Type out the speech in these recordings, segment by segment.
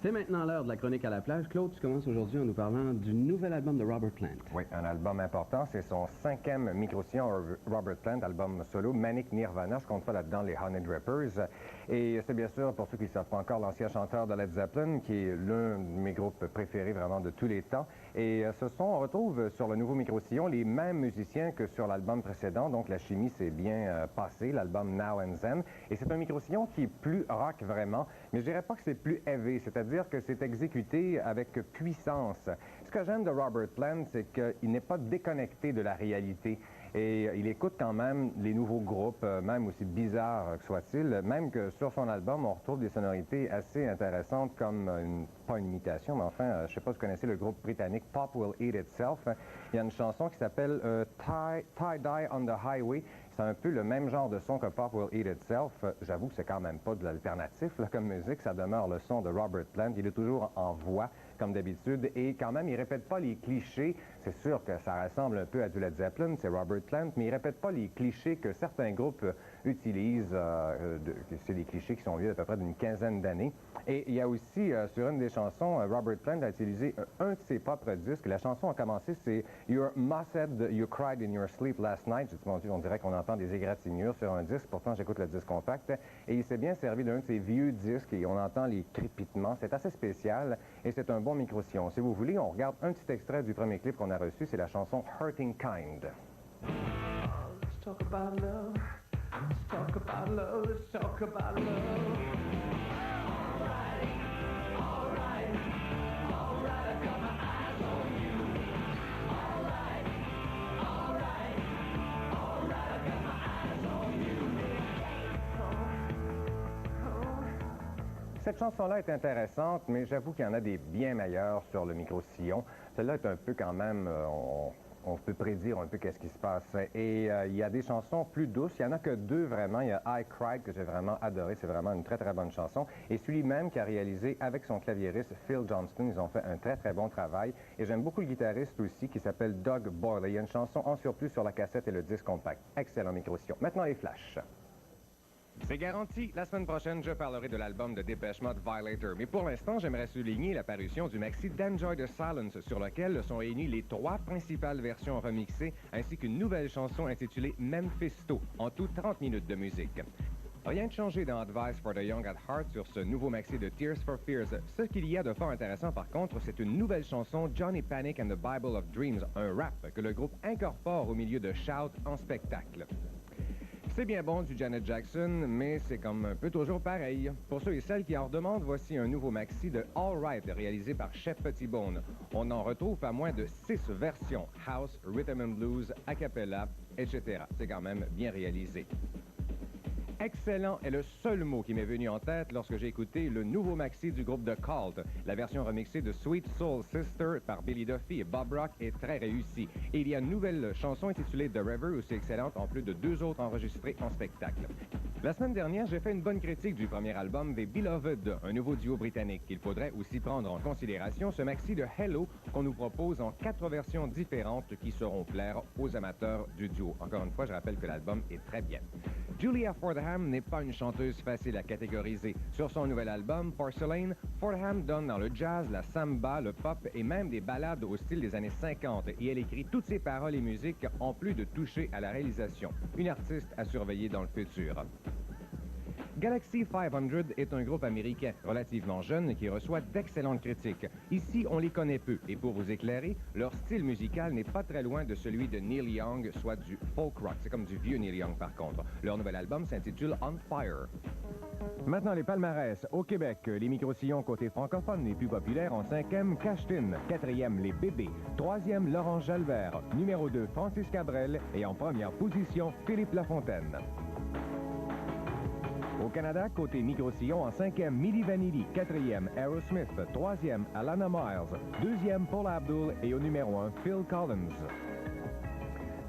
C'est maintenant l'heure de la chronique à la plage. Claude, tu commences aujourd'hui en nous parlant du nouvel album de Robert Plant. Oui, un album important. C'est son 5e micro-sillon, Robert Plant, album solo, Manic Nirvana. Je compte pas là-dedans les Honey Drippers. Et c'est bien sûr, pour ceux qui ne savent pas encore, l'ancien chanteur de Led Zeppelin, qui est l'un de mes groupes préférés vraiment de tous les temps. Et on retrouve sur le nouveau micro-sillon les mêmes musiciens que sur l'album précédent. Donc la chimie s'est bien passée, l'album Now and Then. Et c'est un micro-sillon qui est plus rock vraiment, mais je dirais pas que c'est plus heavy, c'est-à-dire que c'est exécuté avec puissance. Ce que j'aime de Robert Plant, c'est qu'il n'est pas déconnecté de la réalité. Et il écoute quand même les nouveaux groupes, même aussi bizarres que soient-ils, même que sur son album, on retrouve des sonorités assez intéressantes comme, pas une imitation, mais enfin, je sais pas si vous connaissez le groupe britannique Pop Will Eat Itself. Il y a une chanson qui s'appelle Tie-Dye on the Highway. C'est un peu le même genre de son que Pop Will Eat Itself. J'avoue que c'est quand même pas de l'alternatif comme musique, ça demeure le son de Robert Plant. Il est toujours en voix, comme d'habitude, et quand même, il répète pas les clichés. C'est sûr que ça ressemble un peu à du Led Zeppelin, c'est Robert Plant, mais il répète pas les clichés que certains groupes utilisent. C'est des clichés qui sont vieux à peu près d'une quinzaine d'années. Et il y a aussi, sur une des chansons, Robert Plant a utilisé un de ses propres disques. La chanson a commencé, c'est « Your Ma said you cried in your sleep last night ». J'ai dit, mon Dieu, on dirait qu'on entend des égratignures sur un disque. Pourtant, j'écoute le disque compact. Et il s'est bien servi d'un de ses vieux disques et on entend les crépitements. C'est assez spécial et c'est un bon micro-sillon. Si vous voulez, on regarde un petit extrait du premier clip qu'on a reçu. C'est la chanson « Hurting Kind ». Let's talk about love. Let's talk about love. Let's talk about love. Cette chanson-là est intéressante, mais j'avoue qu'il y en a des bien meilleures sur le micro-sillon. Celle-là est un peu quand même... on peut prédire un peu qu'est-ce qui se passe. Et il y a des chansons plus douces. Il n'y en a que deux vraiment. Il y a I Cried que j'ai vraiment adoré. C'est vraiment une très, très bonne chanson. Et celui-même qui a réalisé avec son claviériste Phil Johnston. Ils ont fait un très, très bon travail. Et j'aime beaucoup le guitariste aussi qui s'appelle Doug Boyle. Il y a une chanson en surplus sur la cassette et le disque compact. Excellent micro-sillon. Maintenant les flashs. C'est garanti. La semaine prochaine, je parlerai de l'album de Depeche Mode Violator. Mais pour l'instant, j'aimerais souligner la parution du maxi d'Enjoy the Silence, sur lequel sont réunies les 3 principales versions remixées, ainsi qu'une nouvelle chanson intitulée Memphisto, en tout 30 minutes de musique. Rien de changé dans Advice for the Young at Heart sur ce nouveau maxi de Tears for Fears. Ce qu'il y a de fort intéressant, par contre, c'est une nouvelle chanson, Johnny Panic and the Bible of Dreams, un rap que le groupe incorpore au milieu de Shout en spectacle. C'est bien bon du Janet Jackson, mais c'est comme un peu toujours pareil. Pour ceux et celles qui en redemandent, voici un nouveau maxi de All Right, réalisé par Chef Pettibone. On en retrouve pas moins de 6 versions, House, Rhythm and Blues, a cappella, etc. C'est quand même bien réalisé. Excellent est le seul mot qui m'est venu en tête lorsque j'ai écouté le nouveau maxi du groupe The Cult. La version remixée de Sweet Soul Sister par Billy Duffy et Bob Rock est très réussie. Et il y a une nouvelle chanson intitulée The River aussi excellente, en plus de 2 autres enregistrées en spectacle. La semaine dernière, j'ai fait une bonne critique du premier album des Beloved, un nouveau duo britannique. Il faudrait aussi prendre en considération ce maxi de Hello qu'on nous propose en 4 versions différentes qui sauront plaire aux amateurs du duo. Encore une fois, je rappelle que l'album est très bien. Julia Fordham n'est pas une chanteuse facile à catégoriser. Sur son nouvel album, Porcelain, Fordham donne dans le jazz, la samba, le pop et même des ballades au style des années 50. Et elle écrit toutes ses paroles et musiques en plus de toucher à la réalisation. Une artiste à surveiller dans le futur. Galaxy 500 est un groupe américain relativement jeune qui reçoit d'excellentes critiques. Ici, on les connaît peu et pour vous éclairer, leur style musical n'est pas très loin de celui de Neil Young, soit du folk rock. C'est comme du vieux Neil Young par contre. Leur nouvel album s'intitule On Fire. Maintenant, les palmarès. Au Québec, les micro-sillons côté francophone les plus populaires en 5e, Cachetin. 4e, les Bébés. 3e, Laurent Jalbert. Numéro 2, Francis Cabrel. Et en première position, Philippe Lafontaine. Au Canada, côté micro-sillon en 5e, Milli Vanilli. 4e, Aerosmith. 3e, Alana Miles. 2e, Paul Abdul. Et au numéro 1, Phil Collins.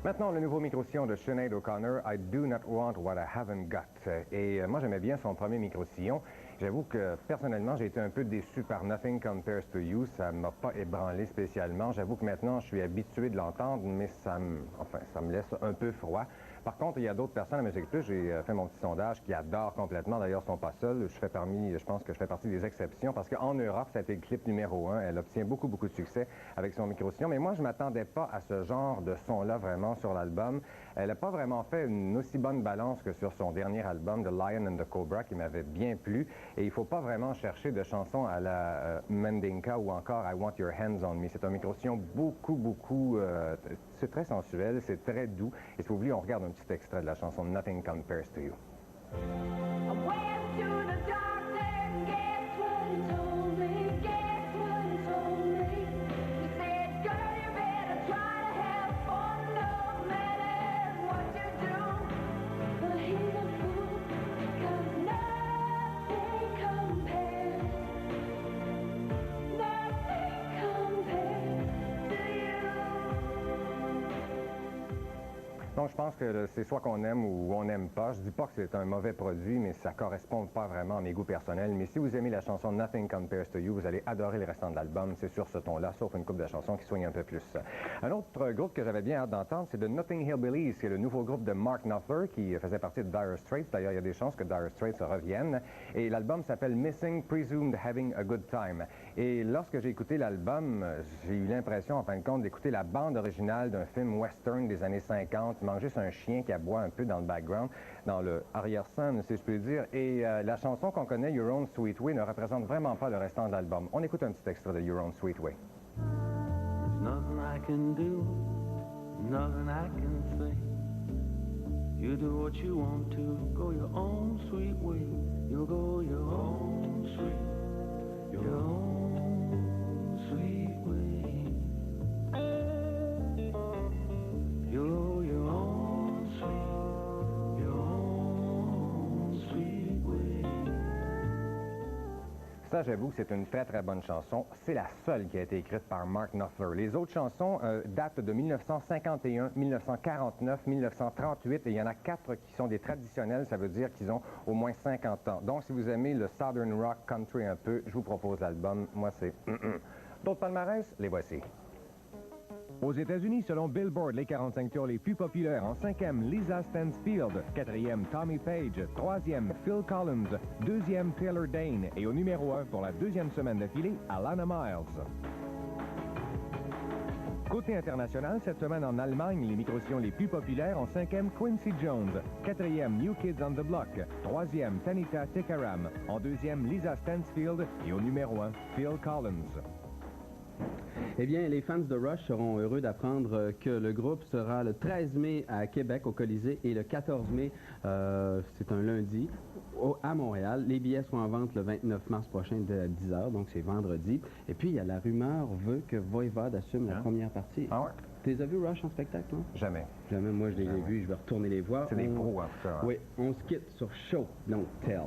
Maintenant, le nouveau micro-sillon de Sinead O'Connor, I Do Not Want What I Haven't Got. Et moi, j'aimais bien son premier micro-sillon. J'avoue que, personnellement, j'ai été un peu déçu par Nothing Compares to You. Ça ne m'a pas ébranlé spécialement. J'avoue que maintenant, je suis habitué de l'entendre, mais ça me laisse un peu froid. Par contre, il y a d'autres personnes à Musique Plus, j'ai fait mon petit sondage, qui adorent complètement. D'ailleurs, ils ne sont pas seuls. Je pense que je fais partie des exceptions parce qu'en Europe, ça a été le clip numéro 1. Elle obtient beaucoup, beaucoup de succès avec son micro-sillon. Mais moi, je ne m'attendais pas à ce genre de son-là vraiment sur l'album. Elle n'a pas vraiment fait une aussi bonne balance que sur son dernier album, The Lion and the Cobra, qui m'avait bien plu. Et il ne faut pas vraiment chercher de chansons à la Mandinka ou encore I Want Your Hands on Me. C'est un micro-sillon beaucoup, c'est très sensuel, c'est très doux. Et si vous voulez, on regarde un petit extrait de la chanson Nothing Compares to You. I went to the doctor and guess what he told me? Guess what he told me? He said, girl, you better try to have fun, no matter what you do. But he's a fool, 'cause nothing compares to you. Donc, je pense que c'est soit qu'on aime ou on n'aime pas. Je dis pas que c'est un mauvais produit, mais ça correspond pas vraiment à mes goûts personnels. Mais si vous aimez la chanson Nothing Compares to You, vous allez adorer le restant de l'album. C'est sur ce ton-là, sauf une couple de chansons qui soignent un peu plus. Un autre groupe que j'avais bien hâte d'entendre, c'est The Notting Hillbillies, qui est le nouveau groupe de Mark Knopfler, qui faisait partie de Dire Straits. D'ailleurs, il y a des chances que Dire Straits reviennent. Et l'album s'appelle Missing Presumed Having a Good Time. Et lorsque j'ai écouté l'album, j'ai eu l'impression, en fin de compte, d'écouter la bande originale d'un film western des années 50. Il manque juste un chien qui aboie un peu dans le background, dans le arrière-scène, si je puis dire. Et la chanson qu'on connaît, Your Own Sweet Way, ne représente vraiment pas le restant de l'album. On écoute un petit extrait de Your Own Sweet Way. There's nothing I can do, nothing I can say. You do what you want to, go your own sweet way. You'll go your own sweet, your own sweet way. You'll go your own sweet, your own sweet way. Ça, j'avoue que c'est une très bonne chanson. C'est la seule qui a été écrite par Mark Knopfler. Les autres chansons datent de 1951, 1949, 1938, et il y en a 4 qui sont des traditionnels. Ça veut dire qu'ils ont au moins 50 ans. Donc, si vous aimez le Southern Rock Country un peu, je vous propose l'album. Moi, c'est... D'autres palmarès, les voici. Aux États-Unis, selon Billboard, les 45 tours les plus populaires. En 5e, Lisa Stansfield. 4e, Tommy Page. 3e, Phil Collins. 2e, Taylor Dane. Et au numéro 1 pour la 2e semaine d'affilée, Alana Miles. Côté international, cette semaine en Allemagne, les micro-sillons les plus populaires. En 5e, Quincy Jones. 4e, New Kids on the Block. 3e, Tanita Tikaram. En 2e, Lisa Stansfield. Et au numéro 1, Phil Collins. Eh bien, les fans de Rush seront heureux d'apprendre que le groupe sera le 13 mai à Québec, au Colisée, et le 14 mai, c'est un lundi, à Montréal. Les billets seront en vente le 29 mars prochain à 10h, donc c'est vendredi. Et puis, il y a la rumeur veut que Voivod assume la première partie. Ah ouais? Tu les as vus, Rush, en spectacle, non? Jamais. Jamais, moi je les ai vus, je vais retourner les voir. C'est des pros, en tout cas. Oui, on se quitte sur Show, Don't Tell.